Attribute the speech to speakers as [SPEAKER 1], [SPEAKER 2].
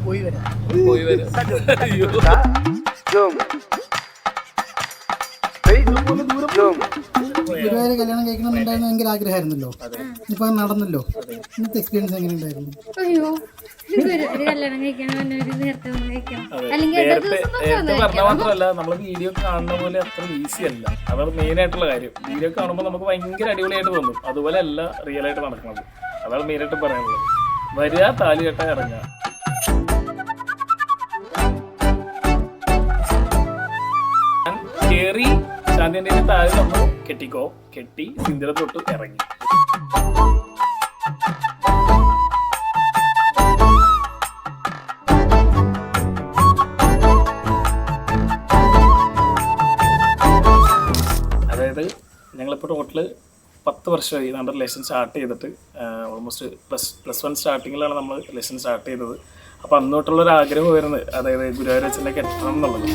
[SPEAKER 1] പോയി വരാം.
[SPEAKER 2] ഗുരുവായൂർ കല്യാണം കഴിക്കണമെന്നുണ്ടായിരുന്നു ഭയങ്കര ആഗ്രഹമായിരുന്നല്ലോ. ഇപ്പൊ നടന്നല്ലോ. ഇന്നത്തെ എക്സ്പീരിയൻസ് എങ്ങനെ ഉണ്ടായിരുന്നു?
[SPEAKER 3] അയ്യോ ഒരു കല്യാണം കഴിക്കാൻ നേരത്തെ അല്ലെങ്കിൽ
[SPEAKER 1] നേരത്തെ പറഞ്ഞ മാത്രമല്ല, നമ്മൾ വീഡിയോ കാണുന്ന പോലെ അത്ര ഈസി അല്ല. അതാണ് മെയിൻ ആയിട്ടുള്ള കാര്യം. വീഡിയോ കാണുമ്പോൾ നമുക്ക് ഭയങ്കര അടിപൊളിയായിട്ട് തോന്നും. അതുപോലെ അല്ല റിയൽ ആയിട്ട് നടക്കുന്നത്. അതാണ് മെയിനായിട്ട് പറയാനുള്ളത്. വരിക, താലി കെട്ടാ, ഇറങ്ങുക. കേറി ശാന്തിന്റെ താഴെ നമ്മൾ കെട്ടിക്കോ, കെട്ടി സിന്ദൂരം തൊട്ട് ഇറങ്ങി. അതായത് ഞങ്ങളിപ്പോൾ ടോട്ടല് 10 വർഷമായി നമ്മുടെ റിലേഷൻ സ്റ്റാർട്ട് ചെയ്തിട്ട്. ഓൾമോസ്റ്റ് പ്ലസ് 1 സ്റ്റാർട്ടിങ്ങിലാണ് നമ്മൾ റിലേഷൻ സ്റ്റാർട്ട് ചെയ്തത്. അപ്പോൾ അന്നോട്ടുള്ളൊരു ആഗ്രഹം വരുന്നത്, അതായത് ഗുരുവായൂർ അച്ഛനെ കെട്ടണം എന്നുള്ളത്.